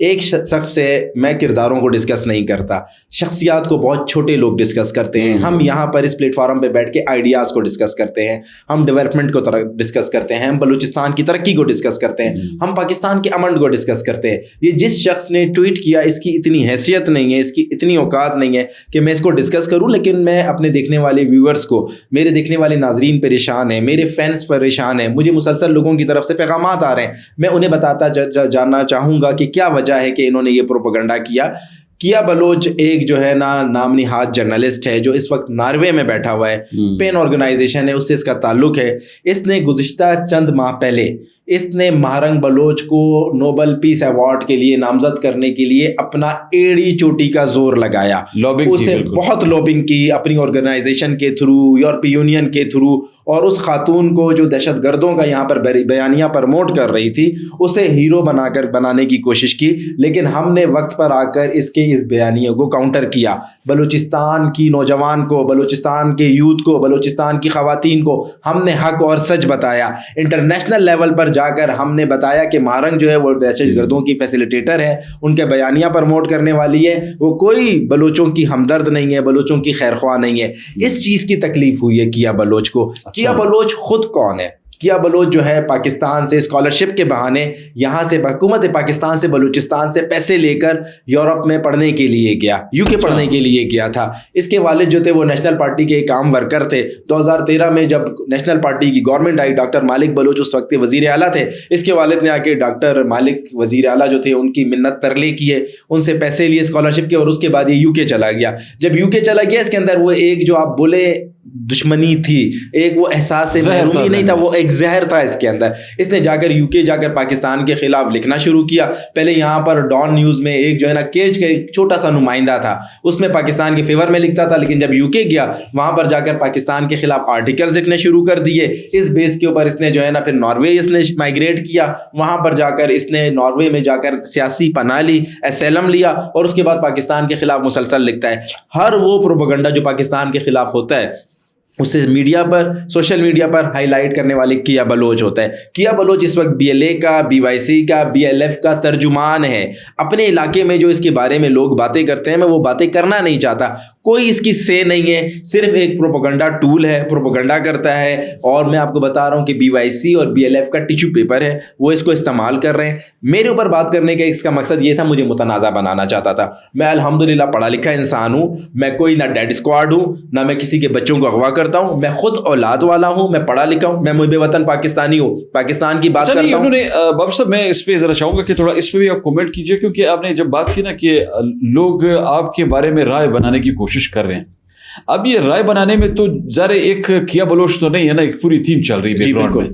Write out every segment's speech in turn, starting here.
ایک شخص ہے, میں کرداروں کو ڈسکس نہیں کرتا, شخصیات کو بہت چھوٹے لوگ ڈسکس کرتے ہیں. ہم یہاں پر اس پلیٹ فارم پہ بیٹھ کے آئیڈیاز کو ڈسکس کرتے ہیں, ہم ڈیولپمنٹ کو ڈسکس کرتے ہیں, ہم بلوچستان کی ترقی کو ڈسکس کرتے ہیں, ہم پاکستان کے امن کو ڈسکس کرتے ہیں. یہ جس شخص نے ٹویٹ کیا اس کی اتنی حیثیت نہیں ہے, اس کی اتنی اوقات نہیں ہے کہ میں اس کو ڈسکس کروں, لیکن میں اپنے دیکھنے والے ویورز کو, میرے دیکھنے والے ناظرین پریشان ہیں, میرے فینس پریشان ہیں, مجھے مسلسل لوگوں کی طرف سے پیغامات آ رہے ہیں, میں انہیں بتاتا جاننا چاہوں گا کہ کیا وجہ ہے کہ انہوں نے یہ پروپیگنڈا کیا. کیا بلوچ ایک جو ہے نا نام نہاد جرنلسٹ ہے جو اس وقت ناروے میں بیٹھا ہوا ہے, پین آرگنائزیشن ہے, اس سے اس کا تعلق ہے. اس نے گزشتہ چند ماہ پہلے اس نے مہرنگ بلوچ کو نوبل پیس ایوارڈ کے لیے نامزد کرنے کے لیے اپنا ایڑی چوٹی کا زور لگایا, اسے بہت لوبنگ کی اپنی آرگنائزیشن کے تھرو, یورپی یونین کے تھرو, اور اس خاتون کو جو دہشت گردوں کا یہاں پر بیانیہ پرموٹ کر رہی تھی اسے ہیرو بنانے کی کوشش کی. لیکن ہم نے وقت پر آ کر اس بیانیوں کو کاؤنٹر کیا. بلوچستان کی نوجوان کو, بلوچستان کے یوتھ کو, بلوچستان کی خواتین کو ہم نے حق اور سچ بتایا. انٹرنیشنل لیول پر جا کر ہم نے بتایا کہ مہرنگ جو ہے وہ دہشت گردوں کی فیسیلیٹیٹر ہے, ان کے بیانیہ پرموٹ کرنے والی ہے, وہ کوئی بلوچوں کی ہمدرد نہیں ہے, بلوچوں کی خیرخواہ نہیں ہے. اس چیز کی تکلیف ہوئی ہے کیا بلوچ کو. کیا بلوچ خود کون ہے؟ کیا بلوچ جو ہے پاکستان سے اسکالرشپ کے بہانے یہاں سے حکومت پاکستان سے بلوچستان سے پیسے لے کر یورپ میں پڑھنے کے لیے گیا, یو کے پڑھنے کے لیے گیا تھا. اس کے والد جو تھے وہ نیشنل پارٹی کے ایک عام ورکر تھے. 2013 میں جب نیشنل پارٹی کی گورنمنٹ آئی, ڈاکٹر مالک بلوچ اس وقت وزیر اعلیٰ تھے, اس کے والد نے آ کے ڈاکٹر مالک وزیر اعلیٰ جو تھے ان کی منت ترلے کیے, ان سے پیسے لیے اسکالرشپ کے, اور اس کے بعد یہ یو کے چلا گیا. جب یو کے چلا گیا اس کے اندر وہ ایک جو آپ بولے دشمنی تھی, ایک وہ احساس محرومی نہیں تھا, وہ ایک زہر تھا اس کے اندر. اس نے جا کر یو کے جا کر پاکستان کے خلاف لکھنا شروع کیا. پہلے یہاں پر ڈان نیوز میں ایک جو ہے نا کیج کا ایک چھوٹا سا نمائندہ تھا, اس میں پاکستان کے فیور میں لکھتا تھا. لیکن جب یو کے گیا وہاں پر جا کر پاکستان کے خلاف آرٹیکلز لکھنے شروع کر دیے. اس بیس کے اوپر اس نے جو ہے نا پھر ناروے اس نے مائگریٹ کیا, وہاں پر جا کر اس نے ناروے میں جا کر سیاسی پناہ لی, اسائلم لیا, اور اس کے بعد پاکستان کے خلاف مسلسل لکھتا ہے. ہر وہ پروپیگنڈا جو پاکستان کے خلاف ہوتا ہے اسے میڈیا پر, سوشل میڈیا پر ہائی لائٹ کرنے والے کیا بلوچ ہوتا ہے. کیا بلوچ اس وقت BLA کا, BYC کا, BLF کا ترجمان ہے. اپنے علاقے میں جو اس کے بارے میں لوگ باتیں کرتے ہیں میں وہ باتیں کرنا نہیں چاہتا, کوئی اس کی سے نہیں ہے, صرف ایک پروپیگنڈا ٹول ہے, پروپیگنڈا کرتا ہے. اور میں آپ کو بتا رہا ہوں کہ BYC اور BLF کا ٹیشو پیپر ہے, وہ اس کو استعمال کر رہے ہیں. میرے اوپر بات کرنے کا اس کا مقصد یہ تھا, مجھے متنازع بنانا چاہتا تھا. میں الحمدللہ پڑھا لکھا انسان ہوں, میں کوئی نہ ڈیڈ اسکواڈ ہوں, نہ میں کسی کے بچوں کو اغوا کرتا ہوں, میں خود اولاد والا ہوں, میں پڑھا لکھا ہوں, میں محب وطن پاکستانی ہوں, پاکستان کی بات کرتا ہوں. باب صاحب میں اس پہ ذرا چاہوں گا کہ تھوڑا اس پہ بھی آپ کومنٹ کیجئے, کیونکہ آپ نے جب بات کی نا کہ لوگ آپ کے بارے میں رائے بنانے کی کوشش کر رہے ہیں. اب یہ رائے بنانے میں تو ذرا ایک کیا بلوچ تو نہیں ہے نا, ایک پوری تھیم چل رہی ہے بیک گراؤنڈ میں.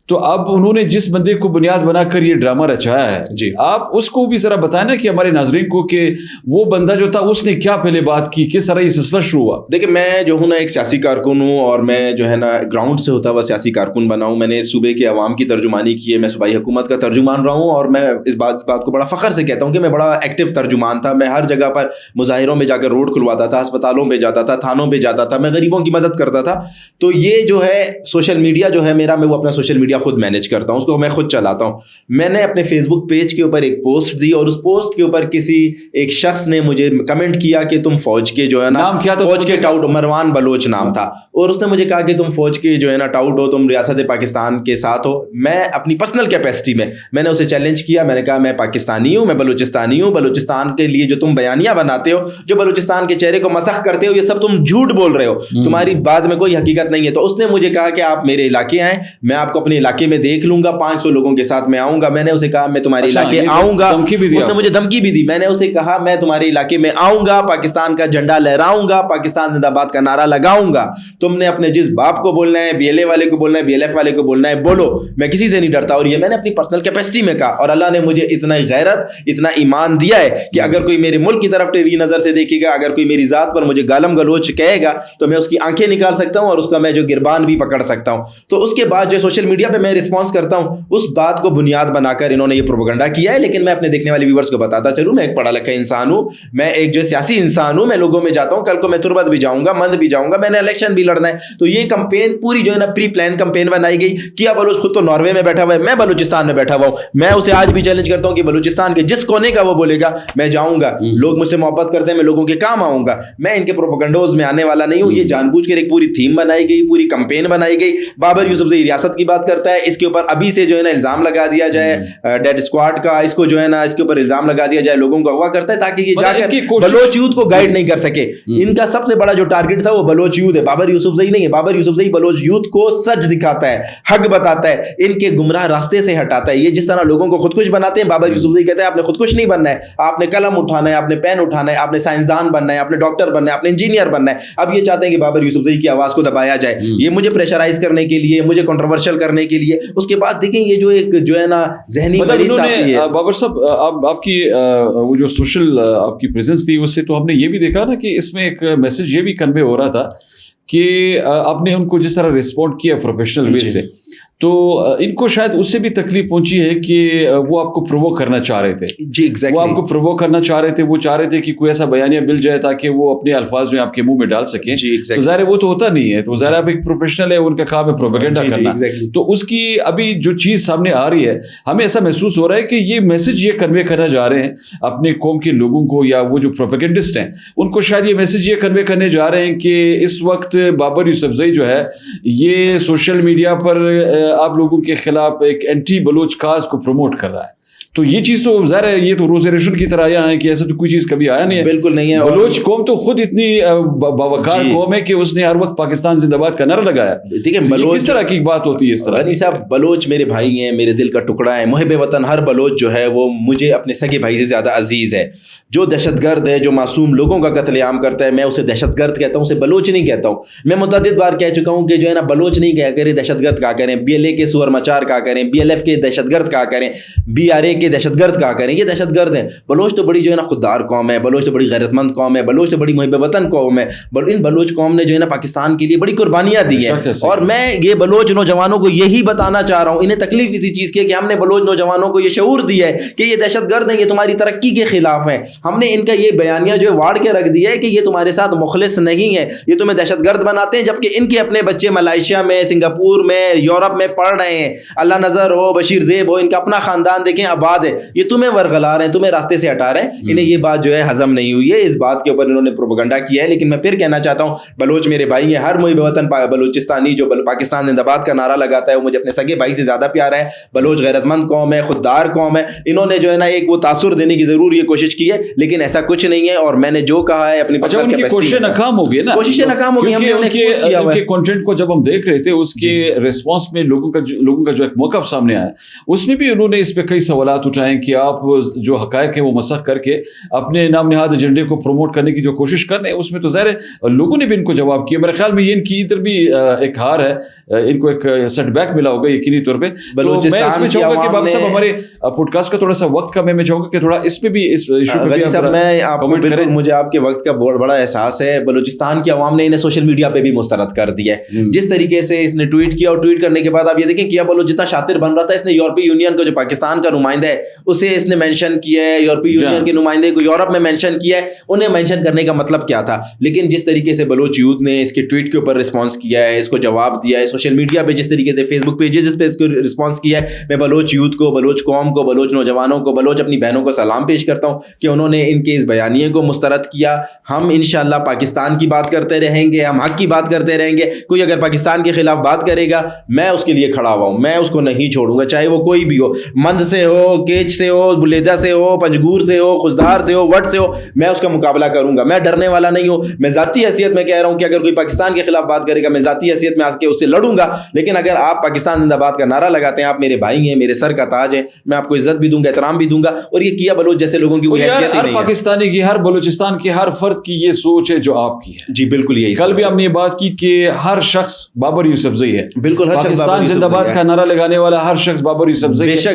تو اب انہوں نے جس بندے کو بنیاد بنا کر یہ ڈرامہ رچایا ہے, جی آپ اس کو بھی ذرا بتائیں نا کہ ہمارے ناظرین کو کہ وہ بندہ جو تھا اس نے کیا پہلے بات کی, کس طرح یہ سلسلہ شروع ہوا. دیکھیں میں جو ہوں نا ایک سیاسی کارکن ہوں, اور میں جو ہے نا گراؤنڈ سے ہوتا ہوا سیاسی کارکن بنا ہوں. میں نے صوبے کے عوام کی ترجمانی کی ہے, میں صوبائی حکومت کا ترجمان رہا ہوں, اور میں اس بات کو بڑا فخر سے کہتا ہوں کہ میں بڑا ایکٹیو ترجمان تھا. میں ہر جگہ پر مظاہروں میں جا کر روڈ کھلواتا تھا, اسپتالوں پہ جاتا تھا, تھانوں پہ جاتا تھا, میں غریبوں کی مدد کرتا تھا. تو یہ جو ہے سوشل میڈیا جو ہے میرا, میں وہ اپنا سوشل میڈیا خود مینیج کرتا ہوں, اس کو میں خود چلاتا ہوں. میں نے اپنے فیس بک پیج کے اوپر ایک پوسٹ دی, اور اس پوسٹ کے اوپر کسی ایک شخص نے مجھے کمنٹ کیا کہ تم فوج کے جو ہے نا, فوج کے ٹاؤٹ, مروان بلوچ نام تھا, اور اس نے مجھے کہا کہ تم فوج کے جو ہے نا ٹاؤٹ ہو, تم ریاست پاکستان کے ساتھ ہو. میں اپنی پرسنل کیپیسٹی میں نے اسے چیلنج کیا. میں نے کہا میں پاکستانی ہوں, میں بلوچستانی ہوں, بلوچستان کے لیے جو تم بیانیہ بناتے ہو, جو بلوچستان کے چہرے کو مسخ کرتے ہو, یہ سب تم جھوٹ بول رہے ہو, تمہاری بات میں کوئی حقیقت نہیں ہے. تو اس نے مجھے کہا کہ آپ میرے علاقے آئیں, میں آپ کو اپنے علاقے میں دیکھ لوں گا, 500 لوگوں کے ساتھ میں آؤں گا. میں نے اسے کہا میں تمہارے علاقے آؤں گا, اس نے مجھے دھمکی بھی دی. میں نے اسے کہا میں تمہارے علاقے میں آؤں گا, پاکستان کا جھنڈا لہراؤں گا, پاکستان زندہ باد کا نعرہ لگاؤں گا. تم نے اپنے جس باپ کو بولنا ہے, BLA والے کو بولنا ہے, BLF والے کو بولنا ہے, بولو, میں کسی سے نہیں ڈرتا. اور یہ میں نے اپنی پرسنل کیپیسٹی میں کہا, اور اللہ نے مجھے اتنا غیرت, اتنا ایمان دیا ہے کہ اگر کوئی میرے ملک کی طرف ٹیڑھی نظر سے دیکھے گا, اگر کوئی میری ذات پر مجھے گالم گلوچ کہے گا, تو میں اس کی آنکھیں نکال سکتا ہوں, اور اس کا میں جو گربان بھی پکڑ سکتا ہوں. تو اس کے بعد جو سوشل میڈیا پہ پہ میں رسپانس کرتا ہوں اس بات کو بنیاد بنا کر انہوں نے یہ پروپیگنڈا کیا ہے. لیکن میں اپنے دیکھنے والے ویورز کو بتاتا چلوں, میں ایک پڑھا لکھا انسان ہوں, میں ایک جو سیاسی انسان ہوں, میں لوگوں میں جاتا ہوں, کل کو میں تربت بھی جاؤں گا, مند بھی جاؤں گا, میں نے الیکشن بھی لڑنا ہے. تو یہ کمپین پوری جو ہے نا پری پلان کمپین بنائی گئی. کیا بلوچ خود تو ناروے میں بیٹھا ہوا ہے, میں بلوچستان میں بیٹھا ہوا ہوں, میں اسے آج بھی چیلنج کرتا ہوں کہ بلوچستان کے جس کونے کا وہ بولے گا میں جاؤں گا. لوگ مجھ سے محبت کرتے ہیں, میں لوگوں کے کام آؤں گا, میں ان کے پروپیگنڈوز میں آنے والا نہیں ہوں. یہ جان بوجھ کر ایک پوری تھیم بنائی گئی, پوری کمپین بنائی گئی. بابر یوسفزئی ریاست کی بات کرتا ہے, اس کے اوپر ابھی سے جو ہے نا الزام لگا دیا جائے ڈیڈ اسکواڈ کا, اس کو جو ہے نا اس کے اوپر الزام لگا دیا جائے, لوگوں کو اغوا کرتا ہے تاکہ یہ جا کر بلوچ یوتھ کو گائیڈ نہیں کر سکے. ان کا سب سے بڑا جو ٹارگٹ تھا وہ بلوچ یوتھ ہے, بابر یوسفزئی نہیں ہے. بابر یوسفزئی بلوچ یوتھ کو سچ دکھاتا ہے, حق بتاتا ہے, ان کے گمراہ راستے سے ہٹاتا ہے. یہ جس طرح لوگوں کو خودکش بناتے ہیں, بابر یوسفزئی کہتے ہیں آپ نے خودکش نہیں بننا ہے, آپ نے قلم اٹھانا ہے, آپ نے پین اٹھانا ہے, آپ نے سائنسدان بننا ہے, آپ نے ڈاکٹر بننا ہے, آپ نے انجینئر بننا ہے. اب یہ چاہتے ہیں کہ بابر یوسفزئی کی آواز کو دبایا جائے, یہ مجھے پریشرائز کرنے کے لیے, مجھے کنٹروورشل کرنے کے لیے. اس کے بعد دیکھیں یہ جو ایک جو ہے نا ذہنی مریض صاحب ہے. بابر صاحب آپ کی وہ جو سوشل آپ کی پریزنس تھی اس سے تو ہم نے یہ بھی دیکھا نا کہ اس میں ایک میسج یہ بھی کنوے ہو رہا تھا کہ آپ نے ان کو جس طرح رسپونڈ کیا پروفیشنل وے سے, تو ان کو شاید اس سے بھی تکلیف پہنچی ہے کہ وہ آپ کو پرووک کرنا چاہ رہے تھے. جی ایگزیکٹلی, وہ آپ کو پرووک کرنا چاہ رہے تھے, وہ چاہ رہے تھے کہ کوئی ایسا بیانیہ مل جائے تاکہ وہ اپنے الفاظ میں آپ کے منہ میں ڈال سکیں. تو ظاہر وہ تو ہوتا نہیں ہے, تو ظاہر آپ ایک پروفیشنل ہے, ان کا کام ہے پروپیگنڈا کرنا. تو اس کی ابھی جو چیز سامنے آ رہی ہے, ہمیں ایسا محسوس ہو رہا ہے کہ یہ میسج یہ کنوے کرنا جا رہے ہیں اپنے قوم کے لوگوں کو, یا وہ جو پروپیگنڈسٹ ہیں ان کو شاید یہ میسج یہ کنوے کرنے جا رہے ہیں کہ اس وقت بابر یوسفزئی جو ہے یہ سوشل میڈیا پر آپ لوگوں کے خلاف ایک اینٹی بلوچ کاز کو پروموٹ کر رہا ہے. تو یہ چیز تو ظاہر ہے یہ تو روز ریشن کی طرح آیا ہے کہ ایسا تو کوئی چیز کبھی آیا نہیں ہے. بالکل نہیں ہے. بلوچ قوم تو خود اتنی باوقار قوم ہے کہ اس نے ہر وقت پاکستان زندہ باد کا نعرہ لگایا. ٹھیک ہے, بلوچ کس طرح کی بات ہوتی ہے اس طرح؟ صاحب بلوچ میرے بھائی ہیں, میرے دل کا ٹکڑا ہے, محب وطن. ہر بلوچ جو ہے وہ مجھے اپنے سگے بھائی سے زیادہ عزیز ہے. جو دہشت گرد ہے, جو معصوم لوگوں کا قتل عام کرتا ہے, میں اسے دہشت گرد کہتا ہوں, اسے بلوچ نہیں کہتا ہوں. میں متعدد بار کہہ چکا ہوں کہ جو ہے نا بلوچ نہیں کہا کریں, دہشت گرد کہا کریں. بی ایل اے کے سور مچار کہا کریں, بی ایل ایف کے دہشت گرد کہا کریں, بی آر اے کے دہشت گرد کہا کریں. یہ دہشت گرد ہیں. بلوچ تو بڑی جو ہے نا خوددار قوم ہے, بلوچ تو بڑی غیرت مند قوم ہے, بلوچ تو بڑی محب وطن قوم ہے. ان بلوچ قوم نے جو ہے نا پاکستان کے لیے بڑی قربانیاں دی ہیں. اور میں یہ بلوچ نوجوانوں کو یہی بتانا چاہ رہا ہوں, انہیں تکلیف اسی چیز کی ہے کہ ہم نے بلوچ نوجوانوں کو یہ شعور دیا ہے کہ یہ دہشت گرد ہیں, یہ تمہاری ترقی کے خلاف ہیں. ہم نے ان کا یہ بیانیہ جو ہے واڑ کے رکھ دیا ہے کہ یہ تمہارے ساتھ مخلص نہیں ہے, یہ تمہیں دہشت گرد بناتے ہیں, جبکہ ان کے اپنے بچے ملائیشیا میں, سنگاپور میں, یورپ میں پڑھ رہے ہیں. اللہ نظر ہو, بشیر زیب ہو, ان کا اپنا خاندان دیکھیں آباد ہے. یہ تمہیں ورغلا رہے ہیں, تمہیں راستے سے ہٹا رہے ہیں. انہیں یہ بات جو ہے ہضم نہیں ہوئی ہے, اس بات کے اوپر انہوں نے پروپیگنڈا کیا ہے. لیکن میں پھر کہنا چاہتا ہوں, بلوچ میرے بھائی ہیں. ہر محب وطن بلوچستانی جو پاکستان زندہ باد کا نعرہ لگاتا ہے وہ مجھے اپنے سگے بھائی سے زیادہ پیارا ہے. بلوچ غیرت مند قوم ہے, خوددار قوم ہے. انہوں نے جو ہے نا ایک وہ تاثر دینے کی ضرور یہ کوشش کی ہے, لیکن ایسا کچھ نہیں ہے. اور میں نے جو کہا ہے اپنی کوششیں ناکام ہو گئی نا, کوششیں ناکام ہو گئی. ہم نے ان کے کنٹینٹ کو جب ہم دیکھ رہے تھے, اس کے ریسپانس میں لوگوں کا جو ایک موقف سامنے آیا, اس میں بھی انہوں نے اس پہ کئی سوالات اٹھائے کہ آپ جو حقائق ہیں وہ مسخ کر کے اپنے نام نہاد ایجنڈے کو پروموٹ کرنے کی جو کوشش کر رہے ہیں, اس میں تو ظاہر ہے لوگوں نے بھی ان کو جواب کیا. میرے خیال میں یہ ان کی ادھر بھی ایک ہار ہے, ان کو ایک سیٹ بیک ملا ہوگا یقینی طور پہ. تو میں اس میں چاہوں گا کہ بابا صاحب ہمارے پوڈ کاسٹ کا تھوڑا سا وقت کا میں چاہوں گا کہ تھوڑا اس پہ بھی اس ایشو پہ بھی میں آپ کو بالکل, مجھے آپ کے وقت کا بہت بڑا احساس ہے. بلوچستان کی عوام نے انہیں سوشل میڈیا پہ بھی مسترد کر دیا ہے. جس طریقے سے اس نے ٹویٹ کیا, اور ٹویٹ کرنے کے بعد آپ یہ دیکھیں کیا بلوچ جتنا شاطر بن رہا تھا, اس نے یورپی یونین کو جو پاکستان کا نمائندہ ہے اسے اس نے مینشن کیا ہے, یورپی یونین کے نمائندے کو یورپ میں مینشن کیا ہے. انہیں مینشن کرنے کا مطلب کیا تھا؟ لیکن جس طریقے سے بلوچ یوتھ نے اس کے ٹویٹ کے اوپر رسپانس کیا ہے, اس کو جواب دیا ہے, سوشل میڈیا پہ جس طریقے سے فیس بک پیجز پہ اس کو رسپانس کیا ہے, میں بلوچ یوتھ کو, بلوچ قوم کو, بلوچ نوجوانوں کو, بلوچ اپنی بہنوں کو سلام پیش کرتا ہوں کہ انہوں نے ان کے اس بیانیے کو مسترد کیا. ہم انشاءاللہ پاکستان کی بات کرتے رہیں گے, ہم حق کی بات کرتے رہیں گے. کوئی اگر پاکستان کے خلاف بات کرے گا, میں اس کے لیے کھڑا ہوا ہوں, میں اس کو نہیں چھوڑوں گا, چاہے وہ کوئی بھی ہو, مند سے ہو, کیچ سے ہو, بلیجا سے ہو, پنجگور سے ہو, خزدار سے ہو, وٹ سے ہو, میں اس کا مقابلہ کروں گا. میں ڈرنے والا نہیں ہوں. میں ذاتی حیثیت میں کہہ رہا ہوں کہ اگر کوئی پاکستان کے خلاف بات کرے گا, میں ذاتی حیثیت میں آ کے اس سے لڑوں گا. لیکن اگر آپ پاکستان زندہ باد کا نعرہ لگاتے ہیں, آپ میرے بھائی ہیں, میرے سر کا تاج ہیں, میں آپ کو عزت بھی دوں گا, احترام بھی دوں گا. اور یہ کیا بلوچ جیسے لوگوں کی کوئی حیثیت ہی نہیں ہے. ہر پاکستانی کی, ہر بلوچستان کی ہر فرد کی یہ سوچ ہے جو آپ کی ہے. جی بالکل یہی. کل بھی ہم نے یہ بات کی کہ ہر شخص بابر یوسفزئی ہے. بالکل, پاکستان زندہ باد کا نعرہ لگانے والا ہر شخص بابر یوسفزئی ہے.